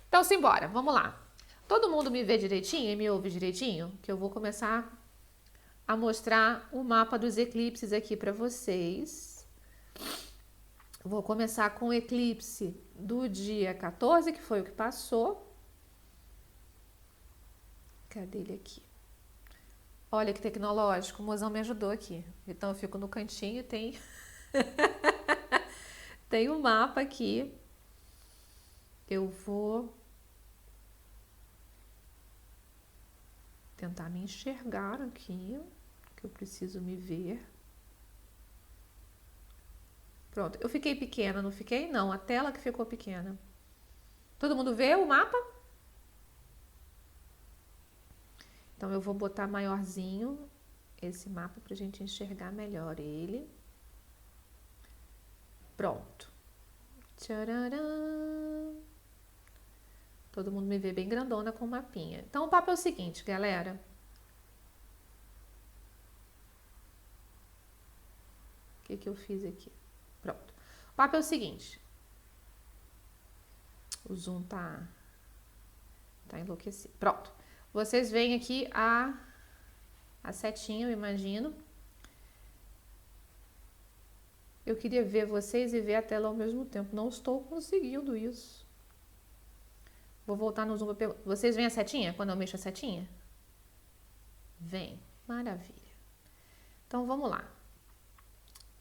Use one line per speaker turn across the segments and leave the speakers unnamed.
Então, simbora, vamos lá. Todo mundo me vê direitinho e me ouve direitinho? Que eu vou começar a mostrar o mapa dos eclipses aqui para vocês. Vou começar com o eclipse do dia 14, que foi o que passou. Cadê ele aqui? Olha que tecnológico, o mozão me ajudou aqui. Então eu fico no cantinho e tem tem um mapa aqui. Eu vou tentar me enxergar aqui, que eu preciso me ver. Pronto, eu fiquei pequena, não fiquei? Não, a tela que ficou pequena. Todo mundo vê o mapa? Então eu vou botar maiorzinho esse mapa pra gente enxergar melhor ele. Pronto. Tcharam! Todo mundo me vê bem grandona com o mapinha. Então o papo é o seguinte, galera. O que eu fiz aqui? Pronto. O papo é o seguinte. O zoom tá enlouquecido. Pronto. Vocês veem aqui a setinha, eu imagino. Eu queria ver vocês e ver a tela ao mesmo tempo. Não estou conseguindo isso. Vou voltar no zoom. Vocês veem a setinha quando eu mexo a setinha? Vem. Maravilha. Então vamos lá.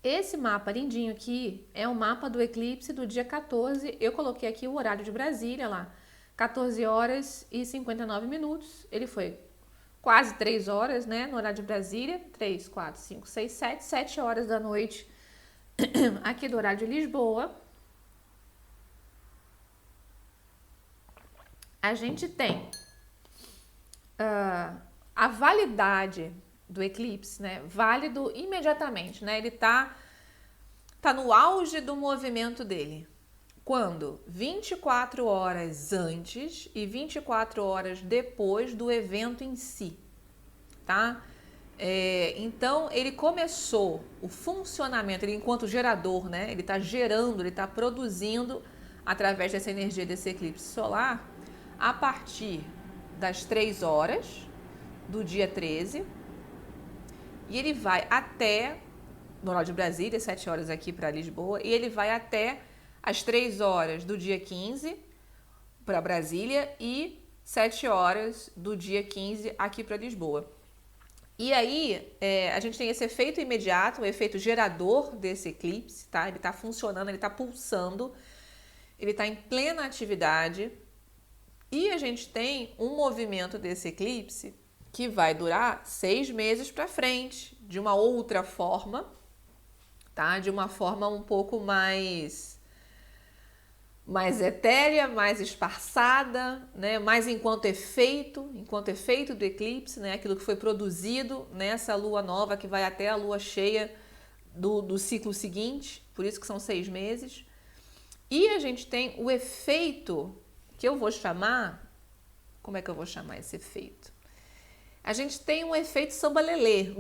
Esse mapa lindinho aqui é o mapa do eclipse do dia 14. Eu coloquei aqui o horário de Brasília lá. 14 horas e 59 minutos. Ele foi quase 3 horas, né? No horário de Brasília. 3, 4, 5, 6, 7. 7 horas da noite aqui do horário de Lisboa. A gente tem a validade do eclipse, né? Válido imediatamente, né? Ele tá no auge do movimento dele. Quando? 24 horas antes e 24 horas depois do evento em si, tá? Então, ele começou o funcionamento, ele enquanto gerador, né? Ele está gerando, ele está produzindo através dessa energia desse eclipse solar a partir das 3 horas do dia 13 e ele vai até, no horário de Brasília, 7 horas aqui para Lisboa, e ele vai até às 3 horas do dia 15 para Brasília e 7 horas do dia 15 aqui para Lisboa. E aí, a gente tem esse efeito imediato, o efeito gerador desse eclipse, tá? Ele está funcionando, ele está pulsando, ele está em plena atividade. E a gente tem um movimento desse eclipse que vai durar 6 meses para frente, de uma outra forma, tá? De uma forma um pouco mais etérea, mais esparçada, né? Mais enquanto efeito do eclipse, né? Aquilo que foi produzido nessa lua nova que vai até a lua cheia do ciclo seguinte, por isso que são 6 meses. E a gente tem o efeito que eu vou chamar, como é que eu vou chamar esse efeito? A gente tem um efeito samba-lelê.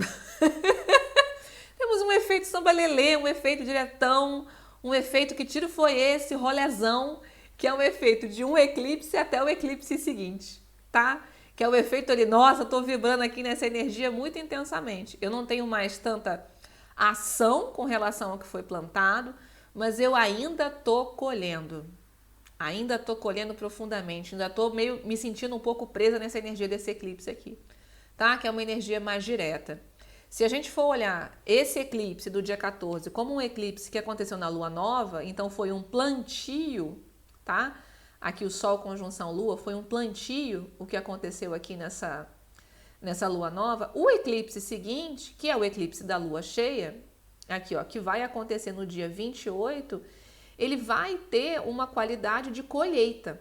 Temos um efeito samba-lelê, um efeito diretão, um efeito que tiro foi esse, rolezão, que é um efeito de um eclipse até o eclipse seguinte, tá? Que é o efeito ali, nossa, tô vibrando aqui nessa energia muito intensamente. Eu não tenho mais tanta ação com relação ao que foi plantado, mas eu ainda tô colhendo. Ainda tô colhendo profundamente, ainda tô meio me sentindo um pouco presa nessa energia desse eclipse aqui, tá? Que é uma energia mais direta. Se a gente for olhar esse eclipse do dia 14 como um eclipse que aconteceu na lua nova, então foi um plantio, tá? Aqui o Sol conjunção Lua foi um plantio o que aconteceu aqui nessa lua nova. O eclipse seguinte, que é o eclipse da lua cheia, aqui ó, que vai acontecer no dia 28, ele vai ter uma qualidade de colheita,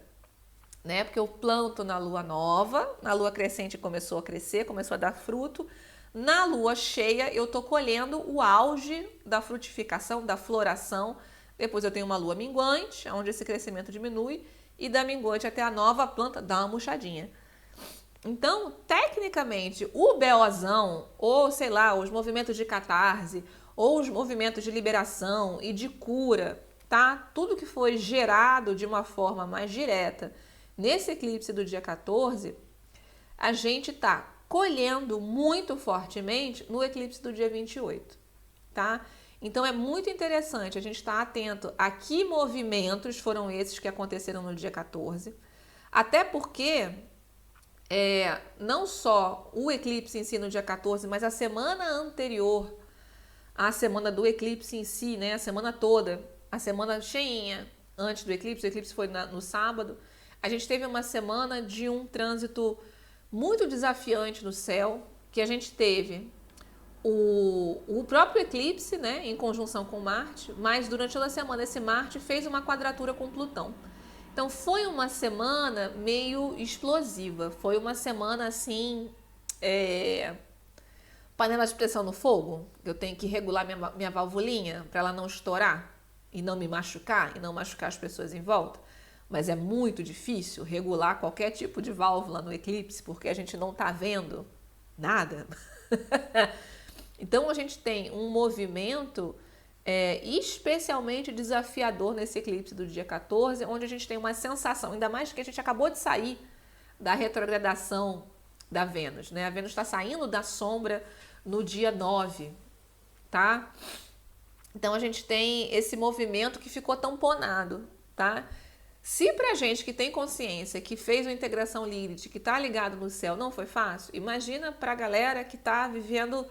né? Porque eu planto na lua nova, na lua crescente começou a crescer, começou a dar fruto. Na lua cheia, eu tô colhendo o auge da frutificação, da floração. Depois eu tenho uma lua minguante, onde esse crescimento diminui, e da minguante até a nova planta dá uma murchadinha. Então, tecnicamente, o BOzão, ou sei lá, os movimentos de catarse, ou os movimentos de liberação e de cura, tá? Tudo que foi gerado de uma forma mais direta nesse eclipse do dia 14, a gente está colhendo muito fortemente no eclipse do dia 28, tá? Então é muito interessante a gente estar atento a que movimentos foram esses que aconteceram no dia 14, até porque não só o eclipse em si no dia 14, mas a semana anterior à semana do eclipse em si, né? A semana toda, a semana cheinha antes do eclipse, o eclipse foi no sábado, a gente teve uma semana de um trânsito muito desafiante no céu, que a gente teve o próprio eclipse, né, em conjunção com Marte, mas durante toda a semana esse Marte fez uma quadratura com Plutão. Então foi uma semana meio explosiva, foi uma semana assim, panela de pressão no fogo, eu tenho que regular minha valvulinha para ela não estourar e não me machucar e não machucar as pessoas em volta. Mas é muito difícil regular qualquer tipo de válvula no eclipse, porque a gente não está vendo nada. Então a gente tem um movimento especialmente desafiador nesse eclipse do dia 14, onde a gente tem uma sensação, ainda mais que a gente acabou de sair da retrogradação da Vênus, né? A Vênus está saindo da sombra no dia 9, tá? Então a gente tem esse movimento que ficou tamponado, tá? Se pra gente que tem consciência, que fez uma integração Lilith, que tá ligado no céu, não foi fácil, imagina pra galera que tá vivendo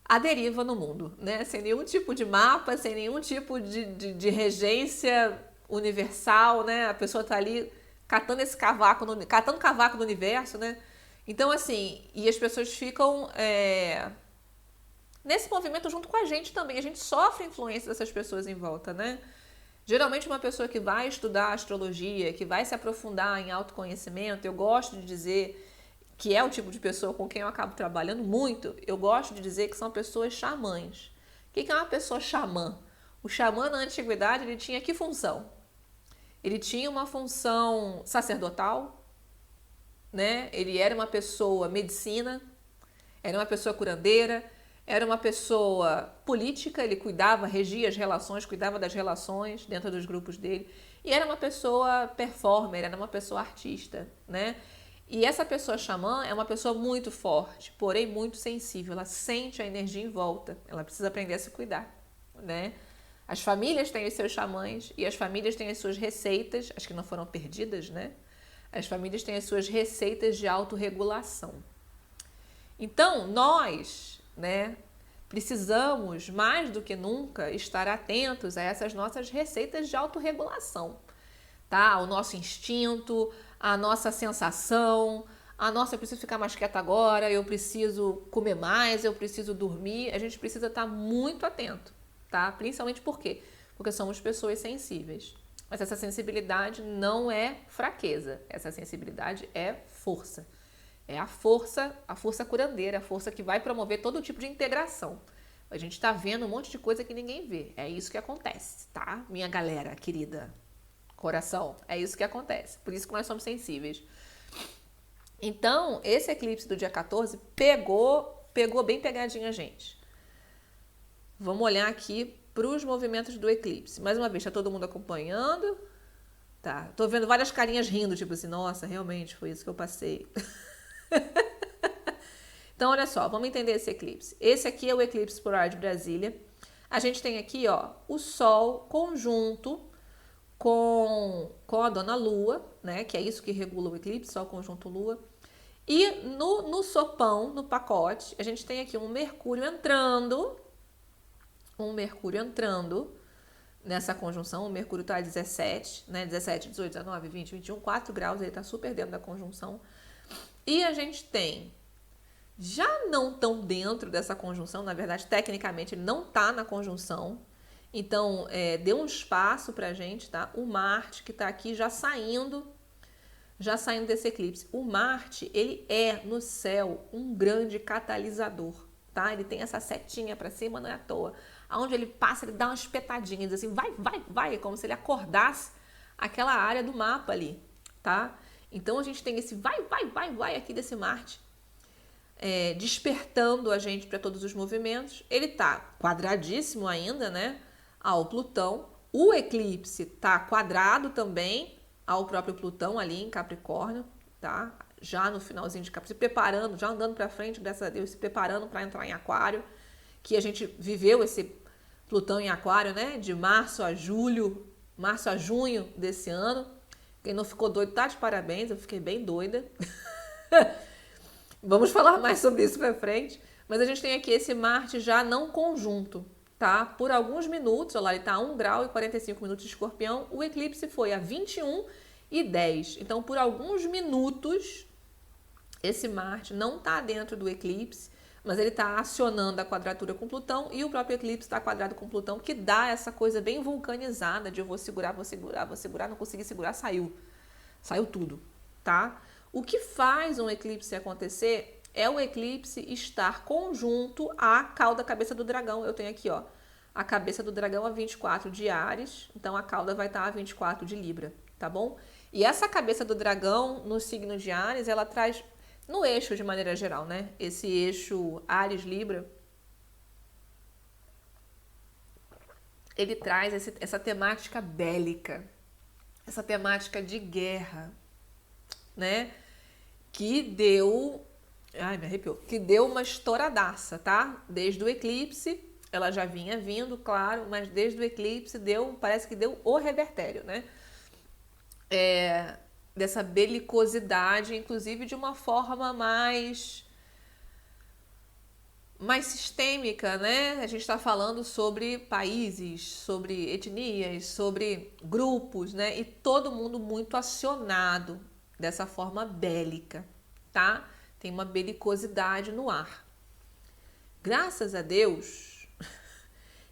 a deriva no mundo, né? Sem nenhum tipo de mapa, sem nenhum tipo de regência universal, né? A pessoa tá ali catando esse cavaco, catando cavaco do universo, né? Então, assim, e as pessoas ficam nesse movimento junto com a gente também. A gente sofre a influência dessas pessoas em volta, né? Geralmente uma pessoa que vai estudar astrologia, que vai se aprofundar em autoconhecimento, eu gosto de dizer que é o tipo de pessoa com quem eu acabo trabalhando muito, eu gosto de dizer que são pessoas xamãs. O que é uma pessoa xamã? O xamã na antiguidade ele tinha que função? Ele tinha uma função sacerdotal, né? Ele era uma pessoa medicina, era uma pessoa curandeira, era uma pessoa política, ele cuidava, regia as relações, cuidava das relações dentro dos grupos dele. E era uma pessoa performer, era uma pessoa artista, né? E essa pessoa xamã é uma pessoa muito forte, porém muito sensível. Ela sente a energia em volta, ela precisa aprender a se cuidar, né? As famílias têm os seus xamãs e as famílias têm as suas receitas, as que não foram perdidas, né? As famílias têm as suas receitas de autorregulação. Então, nós, né, precisamos mais do que nunca estar atentos a essas nossas receitas de autorregulação, tá? O nosso instinto, a nossa sensação, eu preciso ficar mais quieta agora, eu preciso comer mais, eu preciso dormir. A gente precisa estar muito atento, tá? Principalmente por quê? Porque somos pessoas sensíveis. Mas essa sensibilidade não é fraqueza, essa sensibilidade é força. É a força curandeira, a força que vai promover todo tipo de integração. A gente tá vendo um monte de coisa que ninguém vê. É isso que acontece, tá? Minha galera querida, coração, é isso que acontece. Por isso que nós somos sensíveis. Então, esse eclipse do dia 14 pegou bem pegadinha a gente. Vamos olhar aqui para os movimentos do eclipse. Mais uma vez, tá todo mundo acompanhando? Tá. Tô vendo várias carinhas rindo, tipo assim, nossa, realmente foi isso que eu passei. Então, olha só, vamos entender esse eclipse. Esse aqui é o eclipse polar de Brasília. A gente tem aqui, ó, o Sol conjunto com a dona Lua, né? Que é isso que regula o eclipse, Sol conjunto Lua. E no sopão, no pacote, a gente tem aqui um Mercúrio entrando nessa conjunção. O Mercúrio tá a 17, né? 17, 18, 19, 20, 21, 4 graus, ele tá super dentro da conjunção. E a gente tem, já não tão dentro dessa conjunção, na verdade, tecnicamente ele não tá na conjunção, então deu um espaço pra gente, tá? O Marte, que tá aqui já saindo desse eclipse. O Marte, ele é no céu um grande catalisador, tá? Ele tem essa setinha pra cima, não é à toa. Aonde ele passa, ele dá uma espetadinha, diz assim, vai, como se ele acordasse aquela área do mapa ali, tá? Então a gente tem esse vai aqui desse Marte, despertando a gente para todos os movimentos. Ele tá quadradíssimo ainda, né, ao Plutão. O eclipse tá quadrado também ao próprio Plutão ali em Capricórnio, tá? Já no finalzinho de Capricórnio, se preparando, já andando para frente, graças a Deus, se preparando para entrar em Aquário, que a gente viveu esse Plutão em Aquário, né? De março a junho desse ano. Quem não ficou doido tá de parabéns, eu fiquei bem doida. Vamos falar mais sobre isso para frente. Mas a gente tem aqui esse Marte já não conjunto, tá? Por alguns minutos, olha lá, ele tá a 1 grau e 45 minutos de Escorpião. O eclipse foi a 21:10. Então, por alguns minutos, esse Marte não tá dentro do eclipse, mas ele tá acionando a quadratura com Plutão e o próprio eclipse está quadrado com Plutão, que dá essa coisa bem vulcanizada de eu vou segurar, não consegui segurar, saiu tudo, tá? O que faz um eclipse acontecer é o eclipse estar conjunto à cauda cabeça do dragão. Eu tenho aqui, ó, a cabeça do dragão a 24 de Áries, então a cauda vai estar a 24 de Libra, tá bom? E essa cabeça do dragão no signo de Áries, ela traz, no eixo de maneira geral, né? Esse eixo Áries-Libra, ele traz essa temática bélica, essa temática de guerra, né? Que deu... Ai, me arrepiou. Que deu uma estouradaça, tá? Desde o eclipse, ela já vinha vindo, claro, mas desde o eclipse parece que deu o revertério, né? Dessa belicosidade, inclusive de uma forma mais sistêmica, né? A gente está falando sobre países, sobre etnias, sobre grupos, né? E todo mundo muito acionado dessa forma bélica, tá? Tem uma belicosidade no ar. Graças a Deus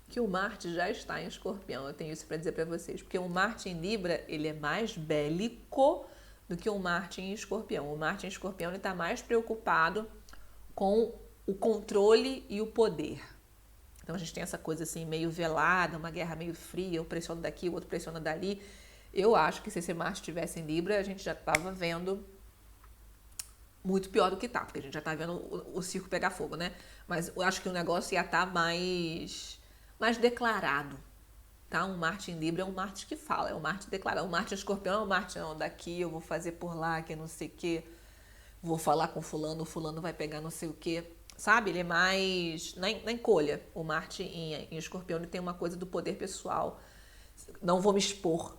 que o Marte já está em Escorpião. Eu tenho isso para dizer para vocês, porque o Marte em Libra, ele é mais bélico do que o Marte em Escorpião. O Marte em Escorpião, ele está mais preocupado com o controle e o poder. Então a gente tem essa coisa assim meio velada, uma guerra meio fria, um pressiona daqui, o outro pressiona dali. Eu acho que se esse Marte estivesse em Libra, a gente já estava vendo muito pior do que tá, porque a gente já tá vendo o circo pegar fogo, né? Mas eu acho que o negócio ia estar mais declarado, tá? Um Marte em Libra é um Marte que fala, é um Marte declarado. Um Marte em Escorpião é um Marte, não, daqui eu vou fazer por lá, que não sei o quê, vou falar com fulano, o fulano vai pegar não sei o quê, sabe? Ele é mais na encolha. O Marte em Escorpião, ele tem uma coisa do poder pessoal. Não vou me expor,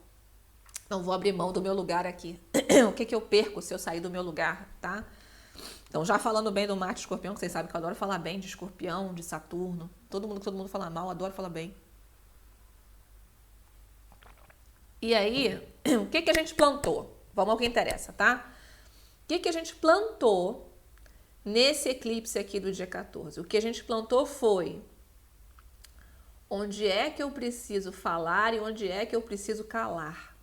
não vou abrir mão do meu lugar aqui. O que eu perco se eu sair do meu lugar, tá? Então, já falando bem do Marte Escorpião, que vocês sabem que eu adoro falar bem de Escorpião, de Saturno. Todo mundo fala mal, eu adoro falar bem. E aí, o que a gente plantou? Vamos ao que interessa, tá? O que a gente plantou nesse eclipse aqui do dia 14? O que a gente plantou foi onde é que eu preciso falar e onde é que eu preciso calar.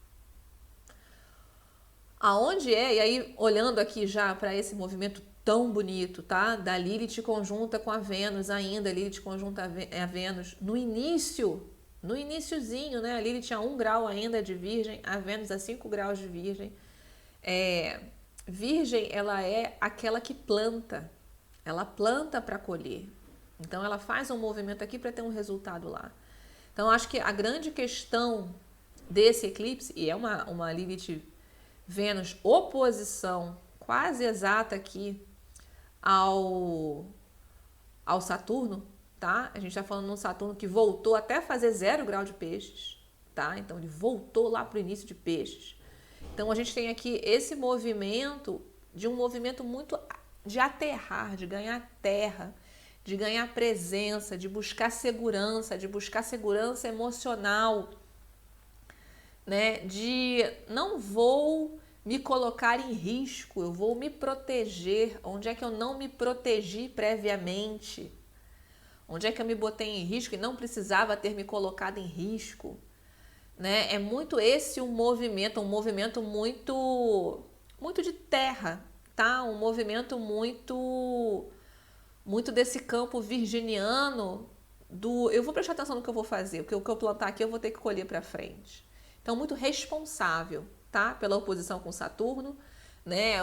Aonde é, e aí olhando aqui já para esse movimento tão bonito, tá? Da Lilith conjunta com a Vênus ainda, a Lilith conjunta a Vênus no iniciozinho, né? A Lilith a 1 grau ainda de Virgem, a Vênus a 5 graus de Virgem. Virgem, ela é aquela que planta, ela planta para colher. Então, ela faz um movimento aqui para ter um resultado lá. Então, acho que a grande questão desse eclipse, e é uma Lilith Vênus oposição quase exata aqui ao Saturno, tá? A gente está falando de um Saturno que voltou até fazer 0 grau de peixes, tá? Então, ele voltou lá para o início de peixes. Então, a gente tem aqui esse movimento muito de aterrar, de ganhar terra, de ganhar presença, de buscar segurança emocional, né? De não vou me colocar em risco, eu vou me proteger. Onde é que eu não me protegi previamente? Onde é que eu me botei em risco e não precisava ter me colocado em risco? Né? É muito esse um movimento muito de terra, tá? Um movimento muito desse campo virginiano do eu vou prestar atenção no que eu vou fazer, o que eu plantar aqui eu vou ter que colher para frente. Então, muito responsável, tá? Pela oposição com Saturno, né?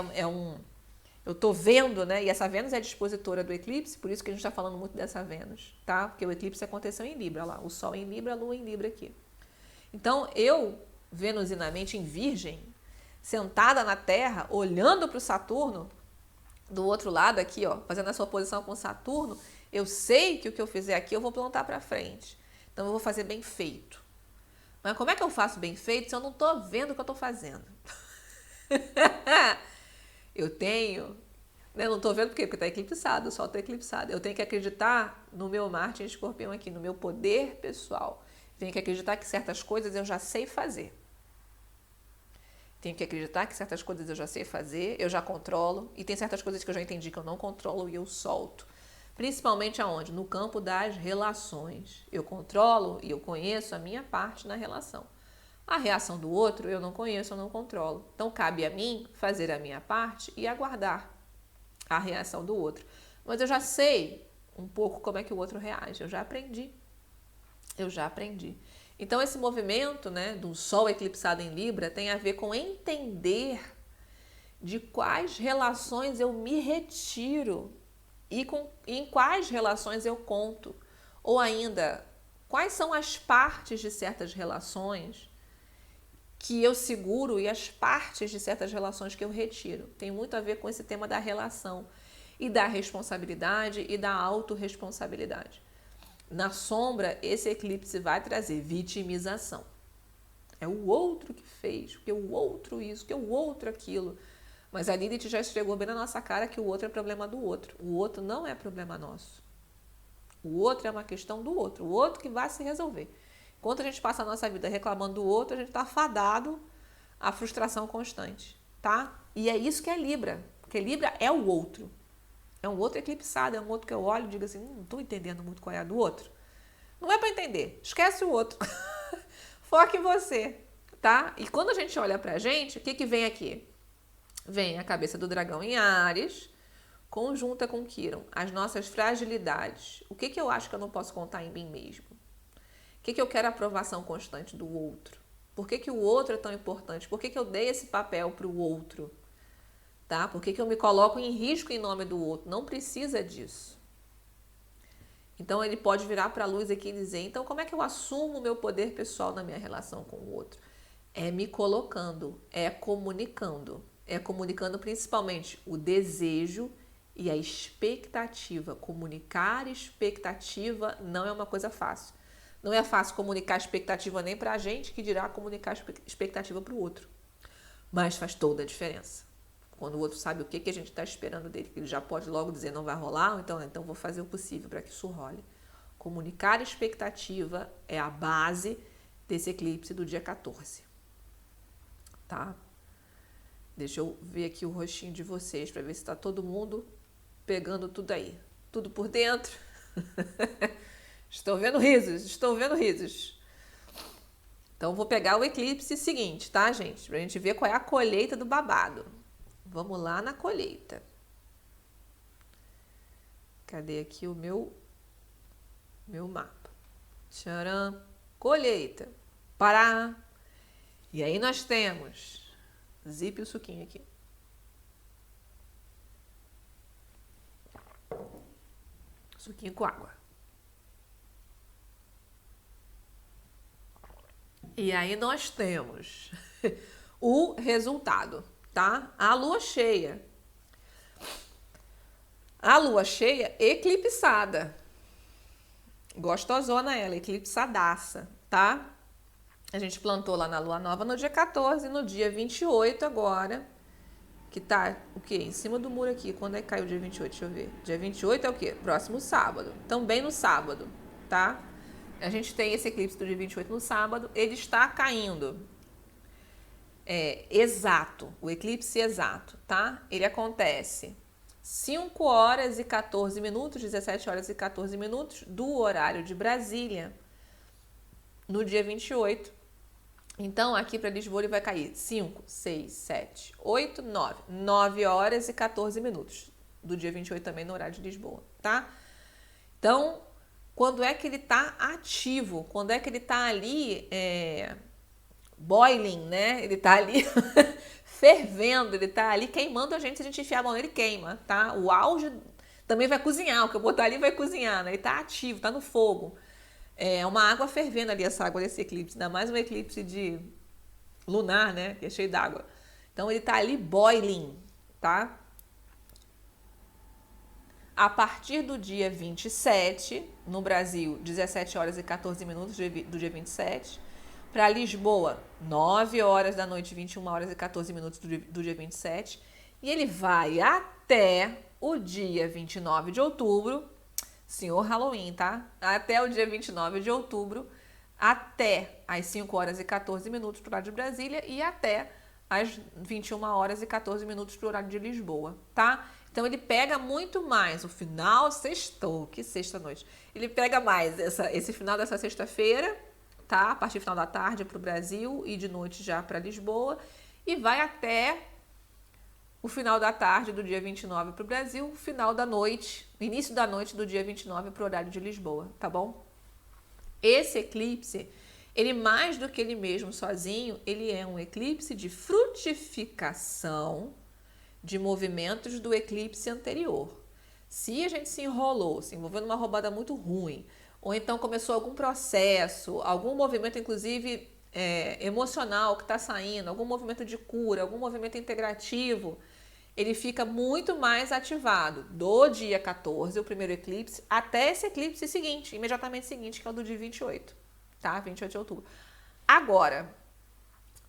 Eu tô vendo, né? E essa Vênus é a dispositora do eclipse, por isso que a gente tá falando muito dessa Vênus, tá? Porque o eclipse aconteceu em Libra, lá, o Sol em Libra, a Lua em Libra aqui. Então, eu, venusinamente em Virgem, sentada na Terra, olhando para o Saturno, do outro lado aqui, ó, fazendo essa oposição com Saturno, eu sei que o que eu fizer aqui eu vou plantar para frente. Então eu vou fazer bem feito. Mas como é que eu faço bem feito se eu não estou vendo o que eu estou fazendo? Eu tenho... Eu não estou vendo por quê? Porque está eclipsado, o Sol está eclipsado. Eu tenho que acreditar no meu Marte em Escorpião aqui, no meu poder pessoal. Tenho que acreditar que certas coisas eu já sei fazer. Tenho que acreditar que certas coisas eu já sei fazer, eu já controlo. E tem certas coisas que eu já entendi que eu não controlo e eu solto. Principalmente aonde? No campo das relações. Eu controlo e eu conheço a minha parte na relação. A reação do outro eu não conheço, eu não controlo. Então cabe a mim fazer a minha parte e aguardar a reação do outro. Mas eu já sei um pouco como é que o outro reage. Eu já aprendi. Então esse movimento, né, do Sol eclipsado em Libra tem a ver com entender de quais relações eu me retiro e em quais relações eu conto. Ou ainda, quais são as partes de certas relações que eu seguro e as partes de certas relações que eu retiro. Tem muito a ver com esse tema da relação e da responsabilidade e da autorresponsabilidade. Na sombra, esse eclipse vai trazer vitimização. É o outro que fez, porque o outro isso, porque o outro aquilo. Mas a Lilith já esfregou bem na nossa cara que o outro é problema do outro. O outro não é problema nosso. O outro é uma questão do outro. O outro que vai se resolver. Enquanto a gente passa a nossa vida reclamando do outro, a gente está fadado à frustração constante, tá? E é isso que é Libra, porque Libra é o outro. É um outro eclipsado, é um outro que eu olho e digo assim, não estou entendendo muito qual é a do outro. Não é para entender, esquece o outro. Foca em você, tá? E quando a gente olha pra gente, o que que vem aqui? Vem a cabeça do dragão em Áries, conjunta com Quirón, as nossas fragilidades. O que que eu acho que eu não posso contar em mim mesmo? O que que eu quero aprovação constante do outro? Por que que o outro é tão importante? Por que que eu dei esse papel para o outro? Tá? Por que que eu me coloco em risco em nome do outro? Não precisa disso. Então ele pode virar para a luz aqui e dizer, então como é que eu assumo o meu poder pessoal na minha relação com o outro? É me colocando, é comunicando. É comunicando principalmente o desejo e a expectativa. Comunicar expectativa não é uma coisa fácil. Não é fácil comunicar expectativa nem para a gente, que dirá comunicar expectativa para o outro. Mas faz toda a diferença. Quando o outro sabe o que a gente está esperando dele, que ele já pode logo dizer não vai rolar, então vou fazer o possível para que isso role. Comunicar expectativa é a base desse eclipse do dia 14. Tá? Deixa eu ver aqui o rostinho de vocês para ver se está todo mundo pegando tudo aí. Tudo por dentro. Estou vendo risos. Então, vou pegar o eclipse seguinte, tá, gente? Pra gente ver qual é a colheita do babado. Vamos lá na colheita. Cadê aqui o meu mapa? Tcharam! Colheita. Pará! E aí nós temos... Zip o suquinho aqui. Suquinho com água. E aí nós temos o resultado, tá? A lua cheia. A lua cheia eclipsada. Gostosona ela, eclipsadaça, tá? A gente plantou lá na lua nova no dia 14, no dia 28 agora, que tá o quê? Em cima do muro aqui. Quando é que caiu o dia 28? Deixa eu ver. Dia 28 é o quê? Próximo sábado. Também no sábado, tá? A gente tem esse eclipse do dia 28 no sábado, ele está caindo. Exato, o eclipse exato, tá? Ele acontece 5 horas e 14 minutos, 17 horas e 14 minutos do horário de Brasília, no dia 28. Então, aqui para Lisboa ele vai cair 5, 6, 7, 8, 9. 9 horas e 14 minutos do dia 28 também no horário de Lisboa, tá? Então... Quando é que ele está ativo? Quando é que ele está ali boiling, né? Ele está ali fervendo, ele está ali queimando a gente. Se a gente enfiar a mão nele, queima, tá? O auge também vai cozinhar. O que eu botar ali vai cozinhar, né? Ele está ativo, está no fogo. É uma água fervendo ali, essa água desse eclipse. Ainda mais um eclipse de lunar, né? Que é cheio d'água. Então ele tá ali boiling, tá? A partir do dia 27, no Brasil, 17 horas e 14 minutos do dia 27. Para Lisboa, 9 horas da noite, 21 horas e 14 minutos do dia 27. E ele vai até o dia 29 de outubro, senhor Halloween, tá? Até o dia 29 de outubro, até às 5 horas e 14 minutos para o horário de Brasília e até às 21 horas e 14 minutos para o horário de Lisboa, tá? Então ele pega muito mais o final, sextou, que sexta-noite. Ele pega mais esse final dessa sexta-feira, tá? A partir do final da tarde para o Brasil e de noite já para Lisboa. E vai até o final da tarde do dia 29 para o Brasil, final da noite, início da noite do dia 29 para o horário de Lisboa, tá bom? Esse eclipse, ele mais do que ele mesmo sozinho, ele é um eclipse de frutificação de movimentos do eclipse anterior. Se a gente se enrolou, se envolveu numa roubada muito ruim, ou então começou algum processo, algum movimento, inclusive emocional que está saindo, algum movimento de cura, algum movimento integrativo, ele fica muito mais ativado do dia 14, o primeiro eclipse, até esse eclipse seguinte, imediatamente seguinte, que é o do dia 28, tá? 28 de outubro. Agora,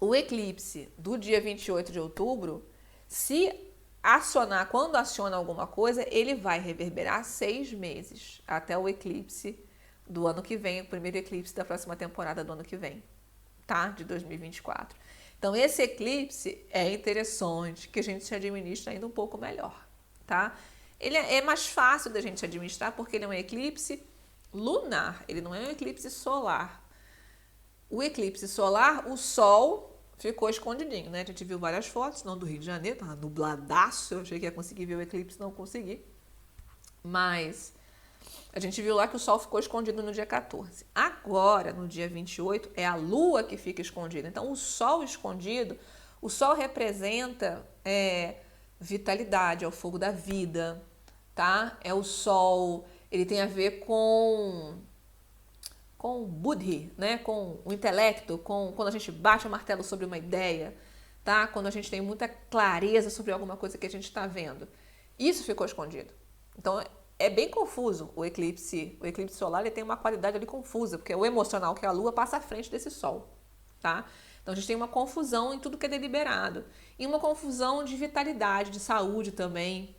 o eclipse do dia 28 de outubro, se acionar, quando aciona alguma coisa, ele vai reverberar 6 meses, até o eclipse do ano que vem, o primeiro eclipse da próxima temporada do ano que vem, tá? De 2024. Então, esse eclipse é interessante que a gente se administra ainda um pouco melhor, tá? Ele é mais fácil da gente administrar porque ele é um eclipse lunar, ele não é um eclipse solar. O eclipse solar, o Sol ficou escondidinho, né? A gente viu várias fotos, não do Rio de Janeiro, tava nubladaço, eu achei que ia conseguir ver o eclipse, não consegui. Mas a gente viu lá que o Sol ficou escondido no dia 14. Agora, no dia 28, é a Lua que fica escondida. Então, o Sol escondido, o Sol representa vitalidade, é o fogo da vida, tá? É o Sol, ele tem a ver com Buddhi, né? Com o intelecto, com quando a gente bate o martelo sobre uma ideia, tá? Quando a gente tem muita clareza sobre alguma coisa que a gente está vendo. Isso ficou escondido. Então, é bem confuso o eclipse. O eclipse solar ele tem uma qualidade ali confusa, porque o emocional, que é a Lua, passa à frente desse Sol, tá? Então, a gente tem uma confusão em tudo que é deliberado. E uma confusão de vitalidade, de saúde também,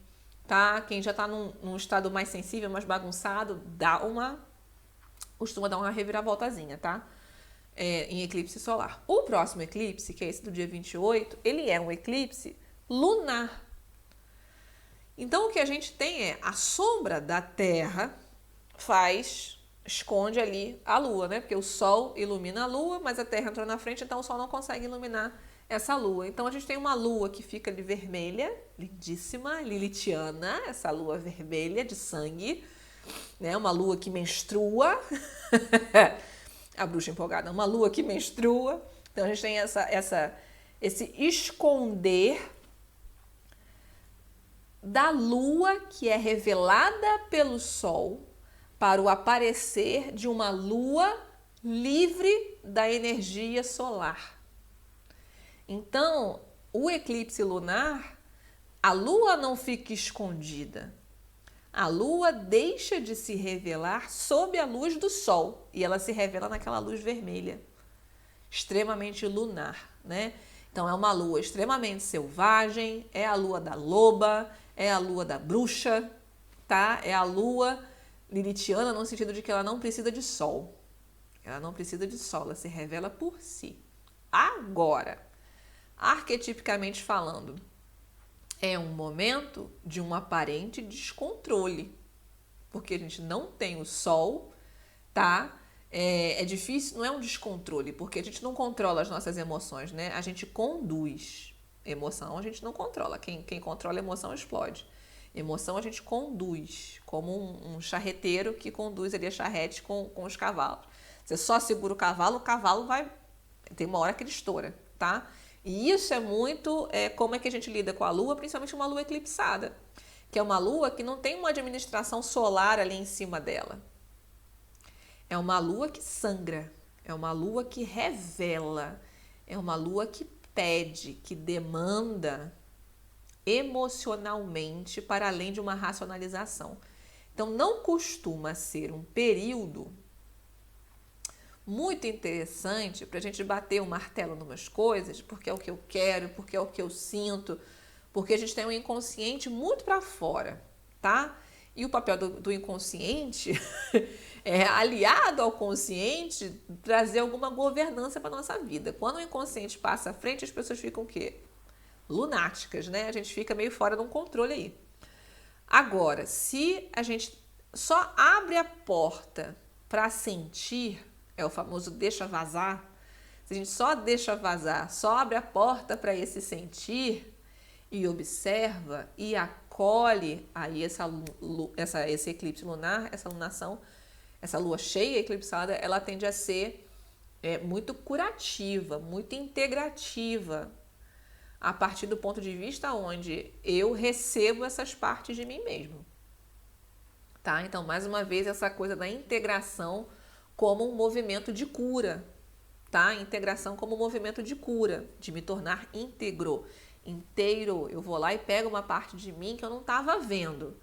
tá? Quem já está num estado mais sensível, mais bagunçado, costuma dar uma reviravoltazinha, tá? Em eclipse solar. O próximo eclipse, que é esse do dia 28, ele é um eclipse lunar. Então, o que a gente tem é a sombra da Terra esconde ali a Lua, né? Porque o Sol ilumina a Lua, mas a Terra entrou na frente, então o Sol não consegue iluminar essa Lua. Então, a gente tem uma Lua que fica ali vermelha, lindíssima, lilitiana, essa Lua vermelha de sangue, né? Uma Lua que menstrua, a bruxa empolgada, uma Lua que menstrua. Então, a gente tem esse esconder da Lua que é revelada pelo Sol para o aparecer de uma Lua livre da energia solar. Então, o eclipse lunar, a Lua não fica escondida. A Lua deixa de se revelar sob a luz do Sol e ela se revela naquela luz vermelha, extremamente lunar, né? Então, é uma Lua extremamente selvagem, é a Lua da loba, é a Lua da bruxa, tá? É a Lua lilitiana no sentido de que ela não precisa de Sol. Ela não precisa de Sol, ela se revela por si. Agora, arquetipicamente falando, é um momento de um aparente descontrole, porque a gente não tem o Sol, tá? É difícil, não é um descontrole, porque a gente não controla as nossas emoções, né? A gente conduz. Emoção a gente não controla. Quem controla a emoção explode. Emoção a gente conduz, como um charreteiro que conduz ali a charrete com os cavalos. Você só segura o cavalo vai... Tem uma hora que ele estoura, tá? E isso é muito como é que a gente lida com a Lua, principalmente uma Lua eclipsada, que é uma Lua que não tem uma administração solar ali em cima dela. É uma Lua que sangra, é uma Lua que revela, é uma Lua que pede, que demanda emocionalmente para além de uma racionalização. Então, não costuma ser um período muito interessante para a gente bater o martelo em umas coisas, porque é o que eu quero, porque é o que eu sinto, porque a gente tem um inconsciente muito para fora, tá? E o papel do inconsciente é, aliado ao consciente, trazer alguma governança para nossa vida. Quando o inconsciente passa à frente, as pessoas ficam o quê? Lunáticas, né? A gente fica meio fora de um controle aí. Agora, se a gente só abre a porta para sentir, é o famoso deixa vazar, se a gente só deixa vazar, só abre a porta para esse sentir e observa e acolhe aí esse eclipse lunar, essa lunação, essa lua cheia eclipsada, ela tende a ser muito curativa, muito integrativa, a partir do ponto de vista onde eu recebo essas partes de mim mesmo. Tá? Então, mais uma vez, essa coisa da integração como um movimento de cura. Tá? Integração como um movimento de cura, de me tornar íntegro, inteiro. Eu vou lá e pego uma parte de mim que eu não estava vendo.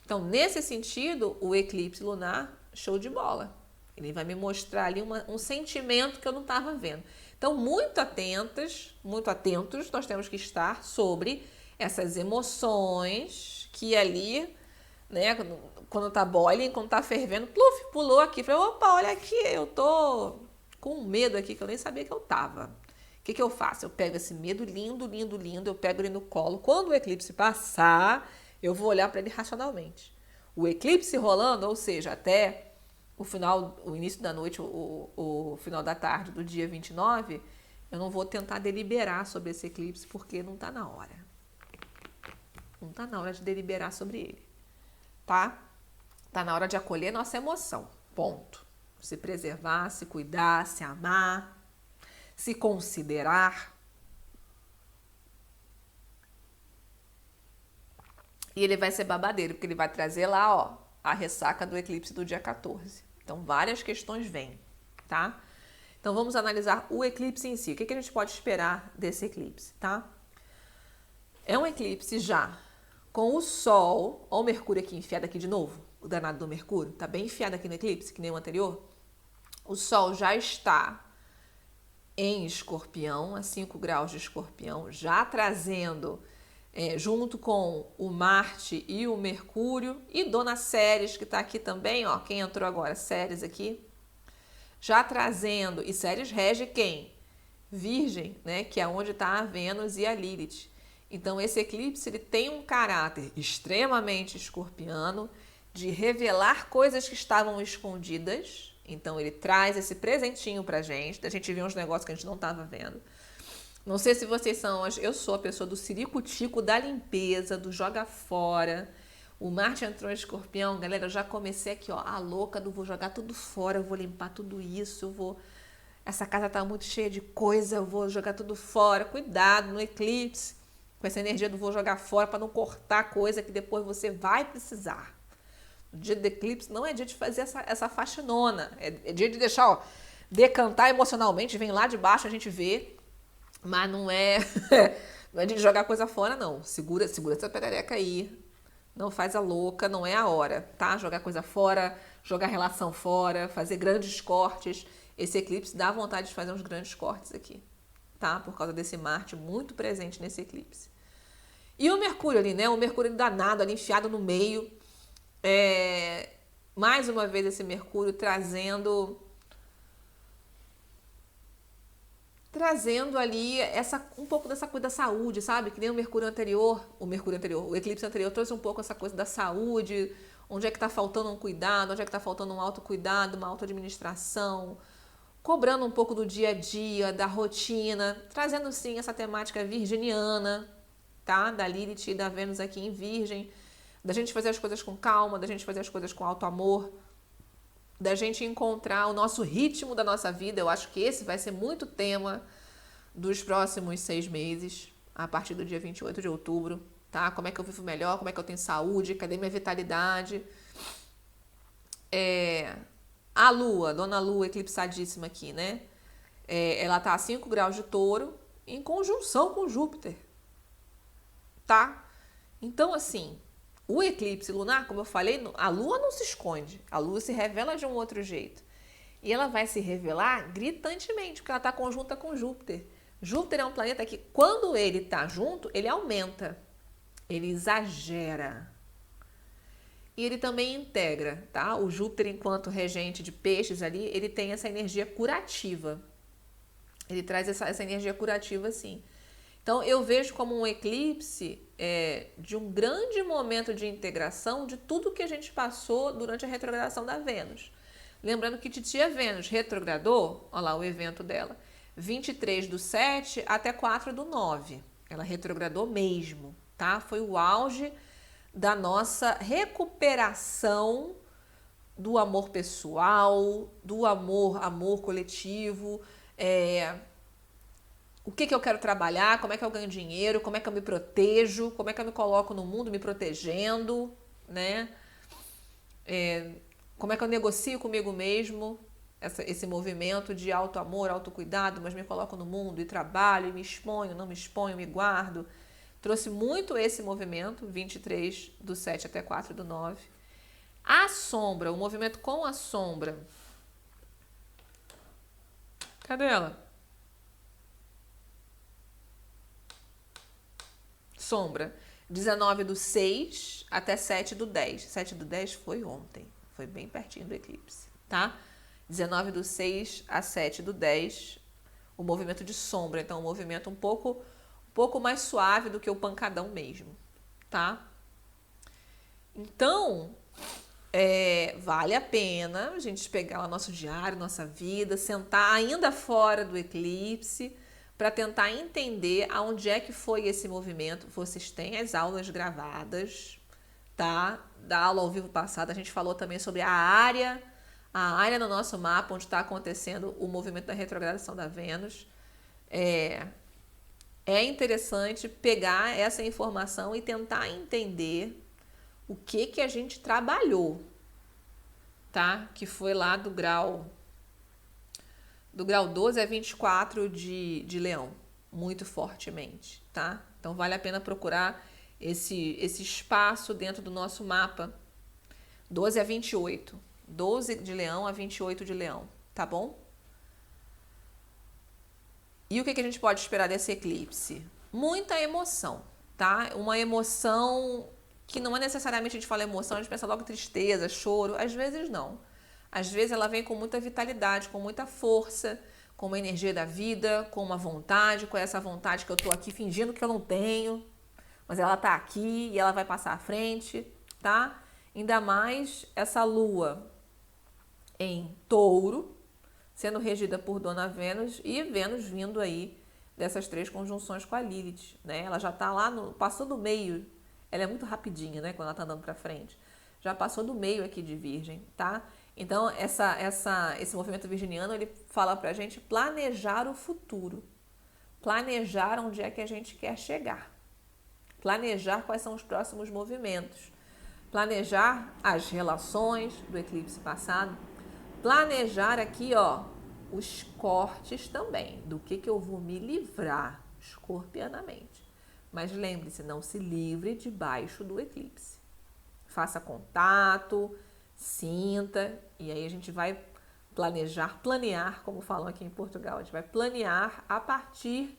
Então, nesse sentido, o eclipse lunar, show de bola. Ele vai me mostrar ali um sentimento que eu não estava vendo. Então, muito atentos, nós temos que estar sobre essas emoções que ali, né, quando tá boiling, quando tá fervendo, pluf, pulou aqui. Falei, opa, olha aqui, eu tô com medo aqui que eu nem sabia que eu tava. O que eu faço? Eu pego esse medo lindo, lindo, lindo, eu pego ele no colo. Quando o eclipse passar, eu vou olhar para ele racionalmente. O eclipse rolando, ou seja, até o início da noite, o final da tarde do dia 29, eu não vou tentar deliberar sobre esse eclipse, porque não está na hora. Não está na hora de deliberar sobre ele, tá? Está na hora de acolher nossa emoção, ponto. Se preservar, se cuidar, se amar, se considerar. E ele vai ser babadeiro, porque ele vai trazer lá, ó, a ressaca do eclipse do dia 14. Então, várias questões vêm, tá? Então, vamos analisar o eclipse em si. O que a gente pode esperar desse eclipse, tá? É um eclipse já com o Sol, ó o Mercúrio aqui enfiado aqui de novo, o danado do Mercúrio, tá bem enfiado aqui no eclipse, que nem o anterior. O Sol já está em Escorpião, a 5 graus de Escorpião, já trazendo... junto com o Marte e o Mercúrio e Dona Ceres, que está aqui também, ó, quem entrou agora, Ceres aqui, já trazendo, e Ceres rege quem? Virgem, né, que é onde está a Vênus e a Lilith. Então, esse eclipse ele tem um caráter extremamente escorpiano, de revelar coisas que estavam escondidas. Então, ele traz esse presentinho pra gente, da gente ver uns negócios que a gente não estava vendo. Não sei se vocês são, eu sou a pessoa do ciricutico, da limpeza, do joga fora. O Marte entrou em Escorpião, galera, eu já comecei aqui, ó, a louca do vou jogar tudo fora, eu vou limpar tudo isso, eu vou... Essa casa tá muito cheia de coisa, eu vou jogar tudo fora. Cuidado no eclipse, com essa energia do vou jogar fora, para não cortar coisa que depois você vai precisar. O dia do eclipse não é dia de fazer essa faxinona, é dia de deixar, ó, decantar emocionalmente, vem lá de baixo, a gente vê. Mas não é, não é de jogar coisa fora, não. Segura essa perereca aí. Não faz a louca, não é a hora, tá? Jogar coisa fora, jogar relação fora, fazer grandes cortes. Esse eclipse dá vontade de fazer uns grandes cortes aqui, tá? Por causa desse Marte muito presente nesse eclipse. E o Mercúrio ali, né? O Mercúrio danado ali, enfiado no meio. Mais uma vez esse Mercúrio trazendo ali um pouco dessa coisa da saúde, sabe? Que nem o eclipse anterior trouxe um pouco essa coisa da saúde, onde é que tá faltando um cuidado, onde é que tá faltando um autocuidado, uma autoadministração, cobrando um pouco do dia a dia, da rotina, trazendo sim essa temática virginiana, tá? Da Lilith e da Vênus aqui em Virgem, da gente fazer as coisas com calma, da gente fazer as coisas com alto amor, da gente encontrar o nosso ritmo da nossa vida. Eu acho que esse vai ser muito tema dos próximos 6 meses, a partir do dia 28 de outubro, tá? Como é que eu vivo melhor, como é que eu tenho saúde, cadê minha vitalidade? A Lua, Dona Lua eclipsadíssima aqui, né? Ela tá a 5 graus de Touro, em conjunção com Júpiter, tá? Então, assim, o eclipse lunar, como eu falei, a Lua não se esconde, a Lua se revela de um outro jeito. E ela vai se revelar gritantemente, porque ela está conjunta com Júpiter. Júpiter é um planeta que, quando ele está junto, ele aumenta, ele exagera. E ele também integra, tá? O Júpiter, enquanto regente de peixes ali, ele tem essa energia curativa. Ele traz essa energia curativa, sim. Então, eu vejo como um eclipse de um grande momento de integração de tudo que a gente passou durante a retrogradação da Vênus. Lembrando que titia Vênus retrogradou, olha lá o evento dela, 23/7 até 4/9. Ela retrogradou mesmo, tá? Foi o auge da nossa recuperação do amor pessoal, do amor coletivo, o que eu quero trabalhar, como é que eu ganho dinheiro, como é que eu me protejo, como é que eu me coloco no mundo me protegendo, né? Como é que eu negocio comigo mesmo, esse movimento de auto-amor, autocuidado, mas me coloco no mundo e trabalho, e me exponho, não me exponho, me guardo. Trouxe muito esse movimento, 23/7 até 4/9. A sombra, o movimento com a sombra. Cadê ela? Sombra. 19/6 até 7/10. 7/10 foi ontem. Foi bem pertinho do eclipse, tá? 19/6 a 7/10. O movimento de sombra. Então, um movimento um pouco mais suave do que o pancadão mesmo, tá? Então, vale a pena a gente pegar o nosso diário, nossa vida, sentar ainda fora do eclipse para tentar entender aonde é que foi esse movimento. Vocês têm as aulas gravadas, tá? Da aula ao vivo passada, a gente falou também sobre a área no nosso mapa onde está acontecendo o movimento da retrogradação da Vênus. É interessante pegar essa informação e tentar entender o que a gente trabalhou, tá? Que foi lá do grau 12 a 24 de Leão, muito fortemente, tá? Então vale a pena procurar esse espaço dentro do nosso mapa, 12 a 28, 12 de Leão a 28 de Leão, tá bom? E o que a gente pode esperar desse eclipse? Muita emoção, tá? Uma emoção que não é necessariamente a gente fala emoção, a gente pensa logo em tristeza, choro, às vezes não. Às vezes ela vem com muita vitalidade, com muita força, com uma energia da vida, com uma vontade, com essa vontade que eu tô aqui fingindo que eu não tenho, mas ela tá aqui e ela vai passar à frente, tá? Ainda mais essa lua em Touro, sendo regida por Dona Vênus e Vênus vindo aí dessas 3 conjunções com a Lilith, né? Ela já tá lá, passou do meio, ela é muito rapidinha, né? Quando ela tá andando pra frente. Já passou do meio aqui de Virgem, tá? Então, esse movimento virginiano, ele fala pra gente planejar o futuro. Planejar onde é que a gente quer chegar. Planejar quais são os próximos movimentos. Planejar as relações do eclipse passado. Planejar aqui, ó, os cortes também. Do que eu vou me livrar escorpianamente. Mas lembre-se, não se livre debaixo do eclipse. Faça contato, sinta, e aí a gente vai planear, como falam aqui em Portugal, a gente vai planear a partir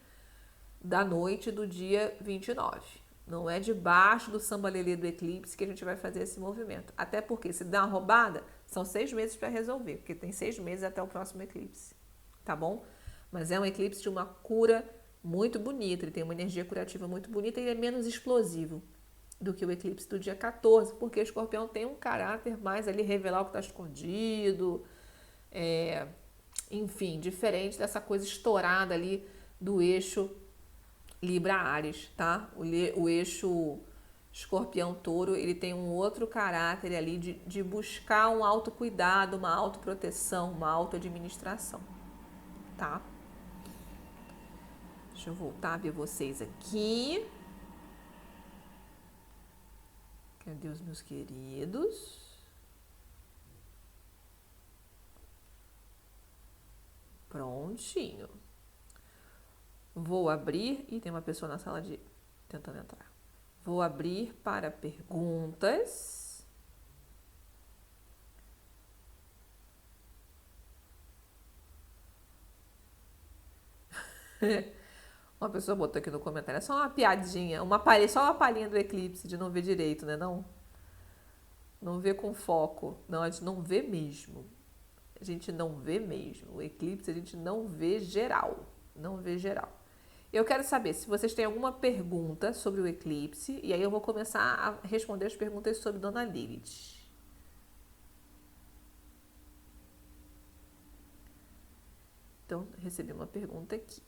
da noite do dia 29. Não é debaixo do sambalelê do eclipse que a gente vai fazer esse movimento. Até porque se der uma roubada, são 6 meses para resolver, porque tem 6 meses até o próximo eclipse, tá bom? Mas é um eclipse de uma cura muito bonita, ele tem uma energia curativa muito bonita e ele é menos explosivo do que o eclipse do dia 14, porque o escorpião tem um caráter mais ali, revelar o que está escondido, enfim, diferente dessa coisa estourada ali do eixo Libra-Áries, tá? O eixo Escorpião-Touro, ele tem um outro caráter ali de buscar um autocuidado, uma autoproteção, uma autoadministração, tá? Deixa eu voltar a ver vocês aqui. Cadê os meus queridos? Prontinho. Vou abrir, e tem uma pessoa na sala de tentando entrar. Vou abrir para perguntas. Uma pessoa botou aqui no comentário, é só uma piadinha, só uma palhinha do eclipse de não ver direito, né? Não vê com foco. Não, a gente não vê mesmo. A gente não vê mesmo. O eclipse a gente não vê geral. Não vê geral. Eu quero saber se vocês têm alguma pergunta sobre o eclipse, e aí eu vou começar a responder as perguntas sobre Dona Lilith. Então, recebi uma pergunta aqui.